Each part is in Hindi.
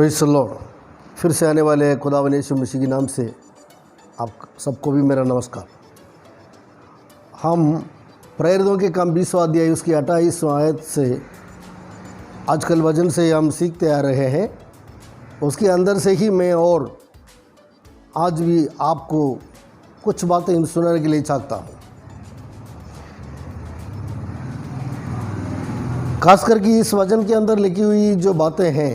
Praise the Lord. फिर से आने वाले खुदावंद यीशु मसीह के नाम से आप सबको भी मेरा नमस्कार। हम प्रेरितों के काम 20वां अध्याय उसकी 28वां आयत से आजकल वचन से हम सीखते आ रहे हैं। उसके अंदर से ही मैं और आज भी आपको कुछ बातें सुनाने के लिए चाहता हूँ। खास करके इस वचन के अंदर लिखी हुई जो बातें हैं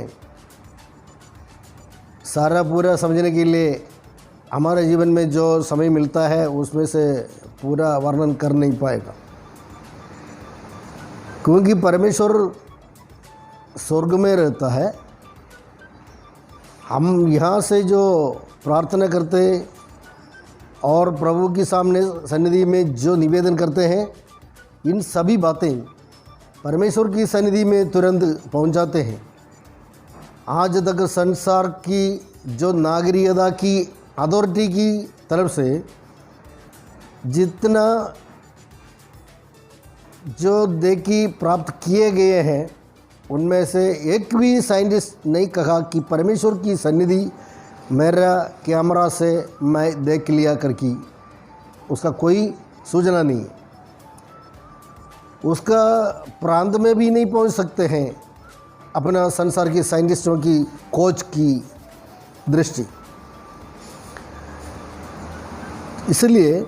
सारा पूरा समझने के लिए हमारे जीवन में जो समय मिलता है उसमें से पूरा वर्णन कर नहीं पाएगा, क्योंकि परमेश्वर स्वर्ग में रहता है। हम यहाँ से जो प्रार्थना करते और प्रभु के सामने सन्निधि में जो निवेदन करते हैं, इन सभी बातें परमेश्वर की सन्निधि में तुरंत पहुँच जाते हैं। आज तक संसार की जो नागरिकता की अथॉरिटी की तरफ से जितना जो देखी प्राप्त किए गए हैं, उनमें से एक भी साइंटिस्ट नहीं कहा कि परमेश्वर की सन्निधि मेरा कैमरा से मैं देख लिया करके उसका कोई सूचना नहीं है। उसका प्रांत में भी नहीं पहुंच सकते हैं अपना संसार के साइंटिस्टों की खोज की दृष्टि। इसलिए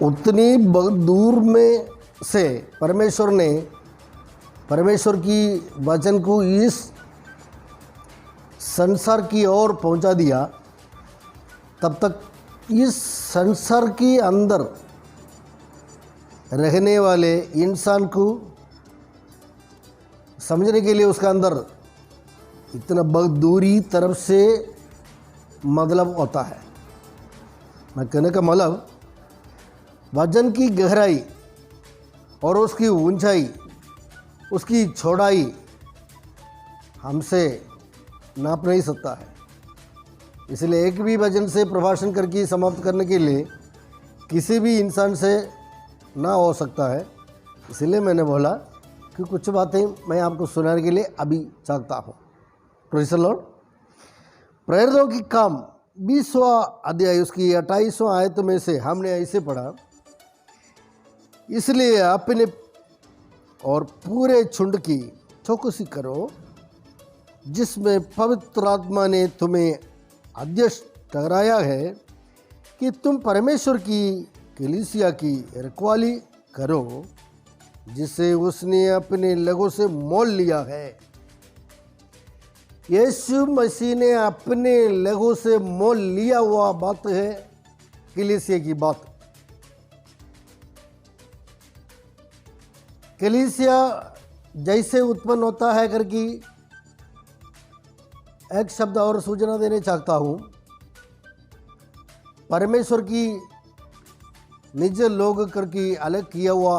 उतनी दूर में से परमेश्वर की वचन को इस संसार की ओर पहुंचा दिया। तब तक इस संसार के अंदर रहने वाले इंसान को समझने के लिए उसका अंदर इतना बहुत दूरी तरफ से मतलब होता है। मैं कहने का मतलब वजन की गहराई और उसकी ऊंचाई, उसकी चौड़ाई हमसे नाप नहीं सकता है। इसलिए एक भी वजन से प्रभाषण करके समाप्त करने के लिए किसी भी इंसान से ना हो सकता है। इसलिए मैंने बोला कि कुछ बातें मैं आपको सुनाने के लिए अभी चाहता हूँ। Praise the Lord. प्रेरितों की काम 20वां अध्याय उसकी 28वां आयत में से हमने ऐसे पढ़ा, इसलिए अपने और पूरे झुंड की चौकसी करो जिसमें पवित्र आत्मा ने तुम्हें अध्यक्ष ठहराया है कि तुम परमेश्वर की कलीसिया की रखवाली करो, जिसे उसने अपने लहू से मोल लिया है। यीशु मसीह ने अपने लहू से मोल लिया हुआ बात है कलीसिया की बात। कलीसिया जैसे उत्पन्न होता है करके एक शब्द और सूचना देने चाहता हूँ। परमेश्वर की निज लोग करके अलग किया हुआ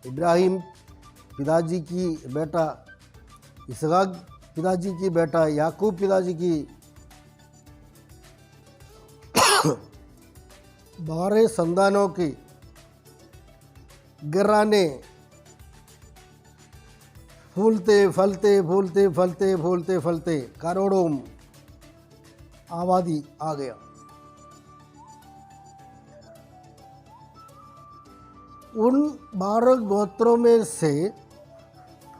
इब्राहिम पिताजी की बेटा, इसहाक पिताजी की बेटा, याकूब पिताजी की 12 संतानों की घराने फूलते फलते फूलते फलते फूलते फलते करोड़ों आबादी आ गया। उन 12 गोत्रों में से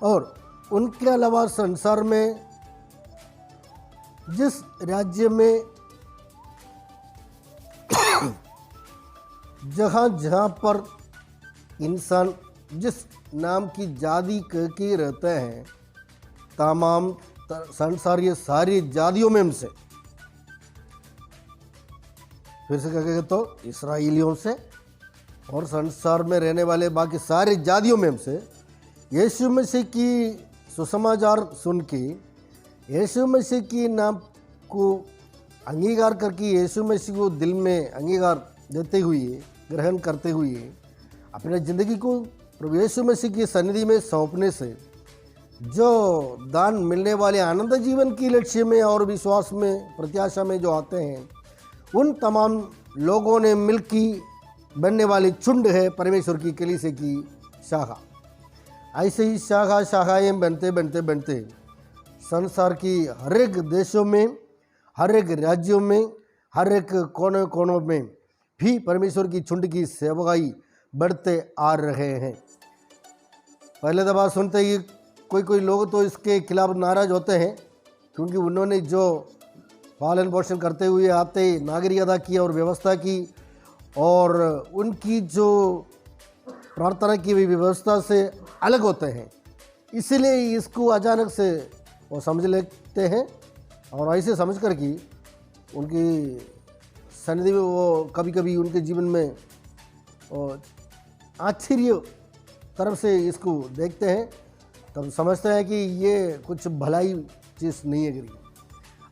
और उनके अलावा संसार में जिस राज्य में जहाँ जहाँ पर इंसान जिस नाम की जाति के रहते हैं, तमाम संसार ये सारी जातियों में से, फिर से कहेंगे तो इसराइलियों से और संसार में रहने वाले बाकी सारी जातियों में से यीशु मसीह की सुसमाचार सुन के यीशु मसीह की नाम को अंगीकार करके यीशु मसीह को दिल में अंगीकार देते हुए, ग्रहण करते हुए अपने ज़िंदगी को प्रभु यीशु मसीह की सन्निधि में सौंपने से जो दान मिलने वाले आनंद जीवन की लक्ष्य में और विश्वास में प्रत्याशा में जो आते हैं, उन तमाम लोगों ने मिलकर बनने वाली झुंड है परमेश्वर की कलीसिया की शाखा। ऐसे ही शाखाएं बनते बनते बनते संसार की हर एक देशों में, हर एक राज्यों में, हर एक कोने कोनों में भी परमेश्वर की झुंड की सेवकाई बढ़ते आ रहे हैं। पहले दफा सुनते ही कोई कोई लोग तो इसके खिलाफ नाराज होते हैं, क्योंकि उन्होंने जो पालन पोषण करते हुए आते नागरिक अदा किया और व्यवस्था की, और उनकी जो प्रार्थना की हुई व्यवस्था से अलग होते हैं, इसलिए इसको अचानक से वो समझ लेते हैं, और ऐसे समझ कर कि उनकी सन्निधि में वो कभी कभी उनके जीवन में आश्चर्य तरफ से इसको देखते हैं, तब समझते हैं कि ये कुछ भलाई चीज़ नहीं है।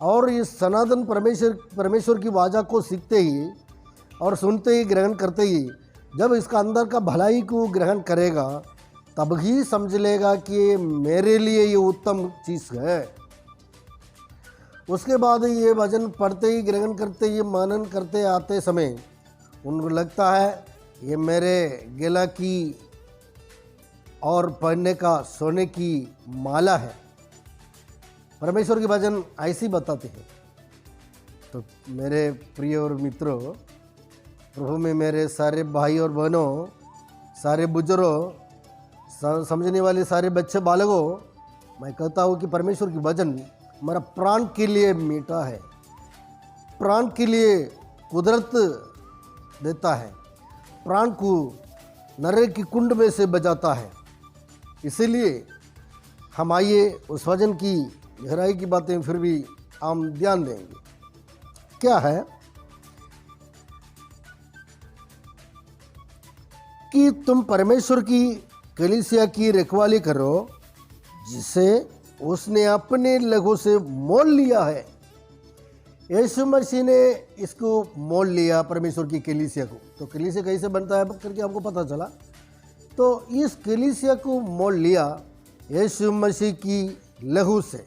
और इस सनातन परमेश्वर की वाचा को सीखते ही और सुनते ही, ग्रहण करते ही, जब इसका अंदर का भलाई को ग्रहण करेगा तब ही समझ लेगा कि मेरे लिए ये उत्तम चीज़ है। उसके बाद ये वचन पढ़ते ही, ग्रहण करते ही, मनन करते आते समय उनको लगता है ये मेरे गला की और पढ़ने का सोने की माला है। परमेश्वर के वचन ऐसे ही बताते हैं। तो मेरे प्रिय और मित्रों, प्रभु में मेरे सारे भाई और बहनों, सारे बुजुर्गों, समझने वाले सारे बच्चे बालकों, मैं कहता हूँ कि परमेश्वर की वचन हमारा प्राण के लिए मीठा है, प्राण के लिए कुदरत देता है, प्राण को नरक की कुंड में से बचाता है। इसीलिए हम आइए उस वचन की गहराई की बातें फिर भी हम ध्यान देंगे। क्या है कि तुम परमेश्वर की कलीसिया की रखवाली करो, जिसे उसने अपने लहू से मोल लिया है। यीशु मसीह ने इसको मोल लिया, परमेश्वर की कलीसिया को। तो कलीसिया कैसे बनता है करके आपको पता चला। तो इस कलीसिया को मोल लिया यीशु मसीह की लहू से।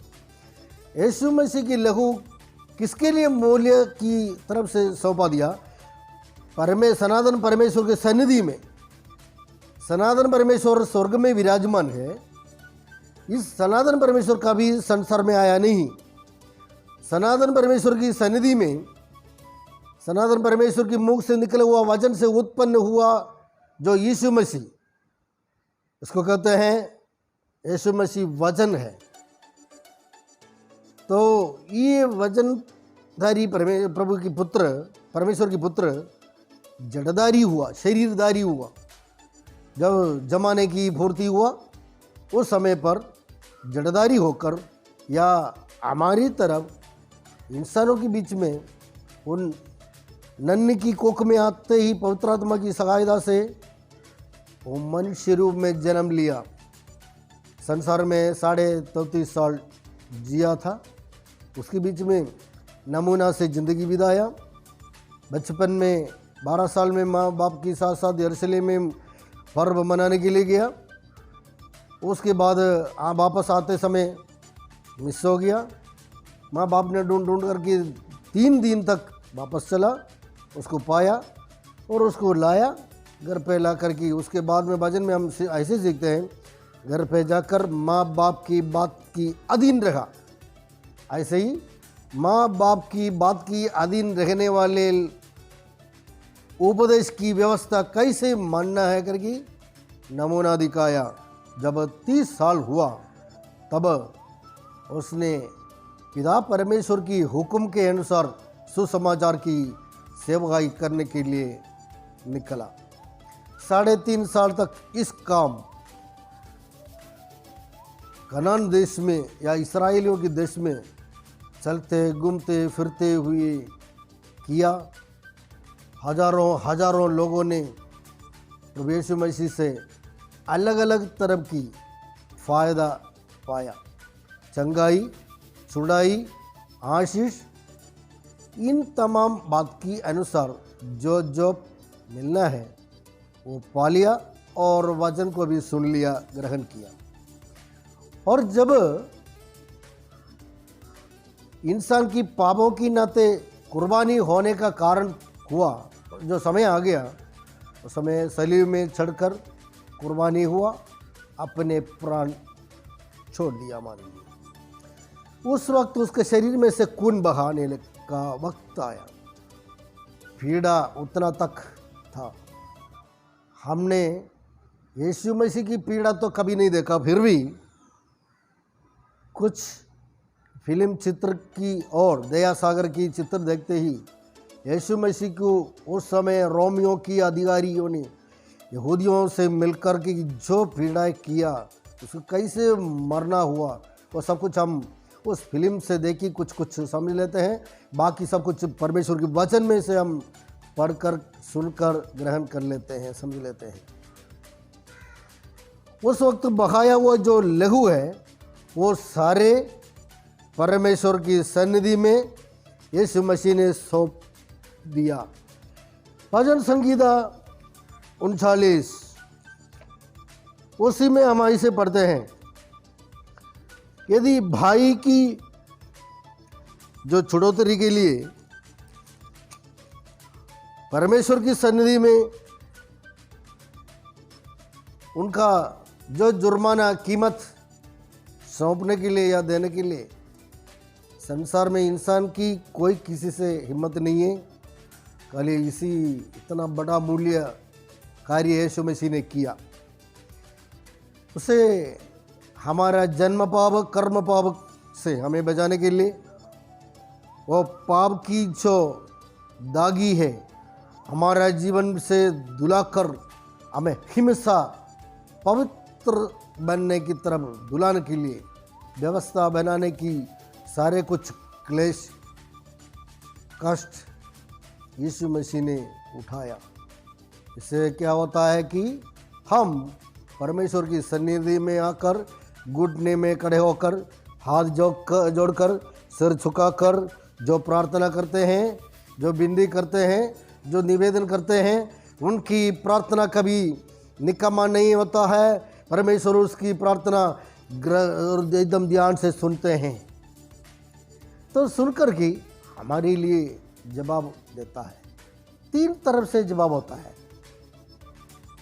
यीशु मसीह की लहू किसके लिए मूल्य की तरफ से सौंपा दिया? सनातन परमेश्वर के सन्निधि में। सनातन परमेश्वर स्वर्ग में विराजमान है। इस सनातन परमेश्वर का भी संसार में आया नहीं। सनातन परमेश्वर की सन्निधि में, सनातन परमेश्वर की मुख से निकले हुआ वचन से उत्पन्न हुआ जो यीशु मसीह, इसको कहते हैं यीशु मसीह वचन है। तो ये वचनधारी प्रभु की पुत्र, परमेश्वर की पुत्र जड़धारी हुआ, शरीरधारी हुआ। जब जमाने की पूर्ति हुआ उस समय पर जड़धारी होकर या हमारी तरफ इंसानों के बीच में उन नन्ही की कोख में आते ही पवित्र आत्मा की सहायता से वो मनुष्य रूप में जन्म लिया। संसार में 33.5 साल जिया था। उसके बीच में नमूना से ज़िंदगी बिताया। बचपन में 12 साल में माँ बाप के साथ साथ यरूशलेम में पर्व मनाने के लिए गया। उसके बाद वापस आते समय मिस हो गया। माँ बाप ने ढूंढ करके 3 दिन तक वापस चला, उसको पाया और उसको लाया घर पे ला करके। उसके बाद में भजन में हम ऐसे सीखते हैं, घर पे जाकर माँ बाप की बात की अधीन रहा। ऐसे ही माँ बाप की बात की अधीन रहने वाले उपदेश की व्यवस्था कैसे मानना है करके नमूना दिखाया। जब 30 साल हुआ तब उसने पिता परमेश्वर की हुक्म के अनुसार सुसमाचार की सेवकाई करने के लिए निकला। 3.5 साल तक इस काम कनान देश में या इस्राएलियों के देश में चलते घूमते फिरते हुए किया। हजारों लोगों ने प्रभु यीशु मसीह से अलग अलग तरह की फ़ायदा पाया। चंगाई, छुड़ाई, आशीष, इन तमाम बात की अनुसार जो जो मिलना है वो पा लिया और वचन को भी सुन लिया, ग्रहण किया। और जब इंसान की पापों की नाते कुर्बानी होने का कारण हुआ, जो समय आ गया, उस समय सलीब में चढ़कर कुर्बानी हुआ, अपने प्राण छोड़ दिया हमारे लिए। उस वक्त उसके शरीर में से खून बहाने का वक्त आया। पीड़ा उतना तक था। हमने यीशु मसीह की पीड़ा तो कभी नहीं देखा, फिर भी कुछ फिल्म चित्र की और दया सागर की चित्र देखते ही यीशु मसीह को उस समय रोमियो की अधिकारियों ने यहूदियों से मिलकर के जो पीड़ाएं किया, उसको कैसे मरना हुआ, वो सब कुछ हम उस फिल्म से देखी कुछ कुछ समझ लेते हैं। बाकी सब कुछ परमेश्वर के वचन में से हम पढ़कर सुनकर ग्रहण कर लेते हैं, समझ लेते हैं। उस वक्त बहाया हुआ जो लहू है वो सारे परमेश्वर की सन्निधि में यीशु मसीह ने सौंप दिया। भजन संगीता 39 उसी में हम ऐसे पढ़ते हैं, यदि भाई की जो छुड़ौती के लिए परमेश्वर की सन्निधि में उनका जो जुर्माना कीमत सौंपने के लिए या देने के लिए, संसार में इंसान की कोई किसी से हिम्मत नहीं है। खाली इसी इतना बड़ा मूल्य कार्य यीशु मसीह ने किया। उसे हमारा जन्म पाप कर्म पाप से हमें बचाने के लिए, वो पाप की जो दागी है हमारा जीवन से धुलाकर हमें हिंसा पवित्र बनने की तरफ धुलाने के लिए व्यवस्था बनाने की सारे कुछ क्लेश कष्ट यीशु मसीह ने उठाया। इससे क्या होता है कि हम परमेश्वर की सन्निधि में आकर घुटने में खड़े होकर हाथ जोड़कर सिर झुकाकर जो प्रार्थना करते हैं, जो विनती करते हैं, जो निवेदन करते हैं, उनकी प्रार्थना कभी निकम्मा नहीं होता है। परमेश्वर उसकी प्रार्थना एकदम ध्यान से सुनते हैं, तो सुनकर के हमारे लिए जवाब देता है। 3 तरफ से जवाब होता है।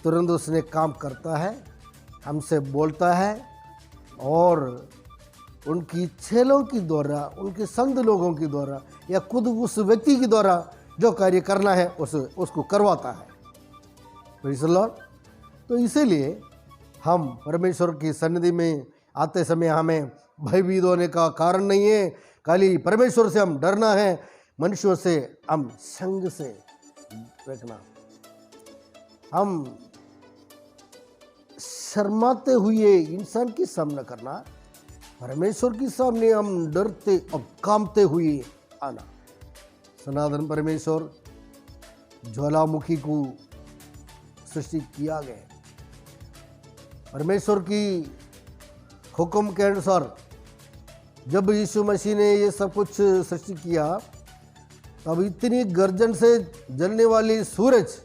तुरंत उसने काम करता है, हमसे बोलता है, और उनकी चेलों की द्वारा, उनके संत लोगों के द्वारा या खुद उस व्यक्ति के द्वारा जो कार्य करना है उसको करवाता है। Praise the Lord. तो इसीलिए हम परमेश्वर की सन्निधि में आते समय हमें भयभीत होने का कारण नहीं है। खाली परमेश्वर से हम डरना है, मनुष्यों से हम संग से रखना। हम शर्माते हुए इंसान की सामना करना, परमेश्वर के सामने हम डरते और कांपते हुए आना। सनातन परमेश्वर ज्वालामुखी को सृष्टि किया गया। परमेश्वर की हुक्म के अनुसार जब यीशु मसीह ने ये सब कुछ सृष्टि किया, तब इतनी गर्जन से जलने वाली सूरज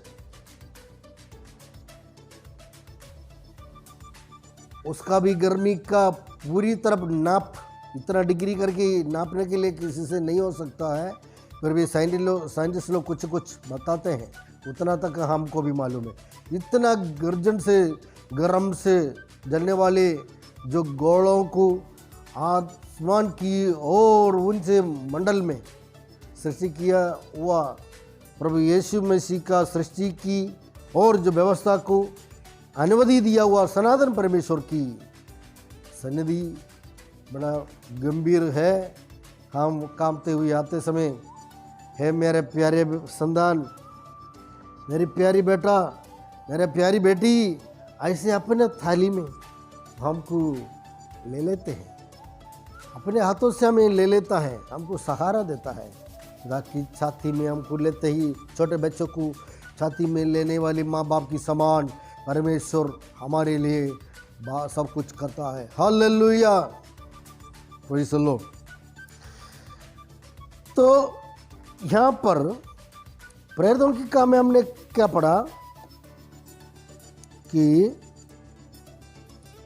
उसका भी गर्मी का पूरी तरफ नाप इतना डिग्री करके नापने के लिए किसी से नहीं हो सकता है। फिर भी साइंटिस्ट लोग कुछ कुछ बताते हैं, उतना तक हमको भी मालूम है। इतना गर्जन से गर्म से जलने वाले जो गोलों को आसमान की और उनसे मंडल में सृष्टि किया हुआ प्रभु यीशु मसीह का सृष्टि की और जो व्यवस्था को अनुमति दिया हुआ सनातन परमेश्वर की सन्निधि बड़ा गंभीर है। हम कामते हुए आते समय, हे मेरे प्यारे संतान, मेरी प्यारी बेटा, मेरे प्यारी बेटी, ऐसे अपने थाली में हमको ले लेते हैं, अपने हाथों से हमें ले लेता है, हमको सहारा देता है। खुदा की छाती में हमको लेते ही छोटे बच्चों को छाती में लेने वाली माँ बाप की समान परमेश्वर हमारे लिए सब कुछ करता है। Hallelujah, praise the Lord. तो यहाँ पर प्रेरितों की काम में हमने क्या पढ़ा कि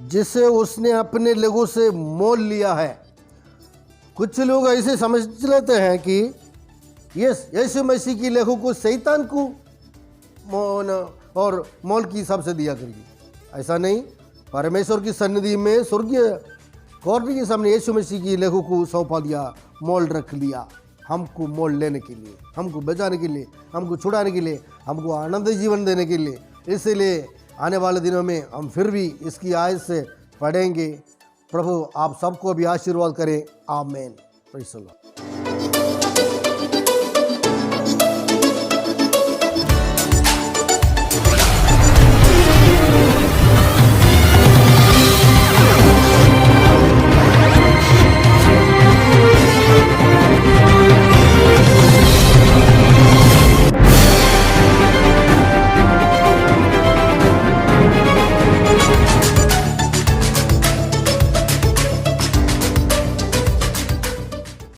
जिसे उसने अपने लोगों से मोल लिया है। कुछ लोग ऐसे समझ लेते हैं कि यीशु मसीह की लहू को शैतान को और मोल की हिसाब से दिया करेगी। ऐसा नहीं। परमेश्वर की सन्निधि में स्वर्गीय कॉर्बी के सामने यीशु मसीह की लहू को सौंपा दिया, मोल रख लिया, हमको मोल लेने के लिए, हमको बचाने के लिए, हमको छुड़ाने के लिए, हमको आनंद जीवन देने के लिए। इसलिए आने वाले दिनों में हम फिर भी इसकी आयत से पढ़ेंगे। प्रभु आप सबको भी आशीर्वाद करें। आमीन। Praise the Lord.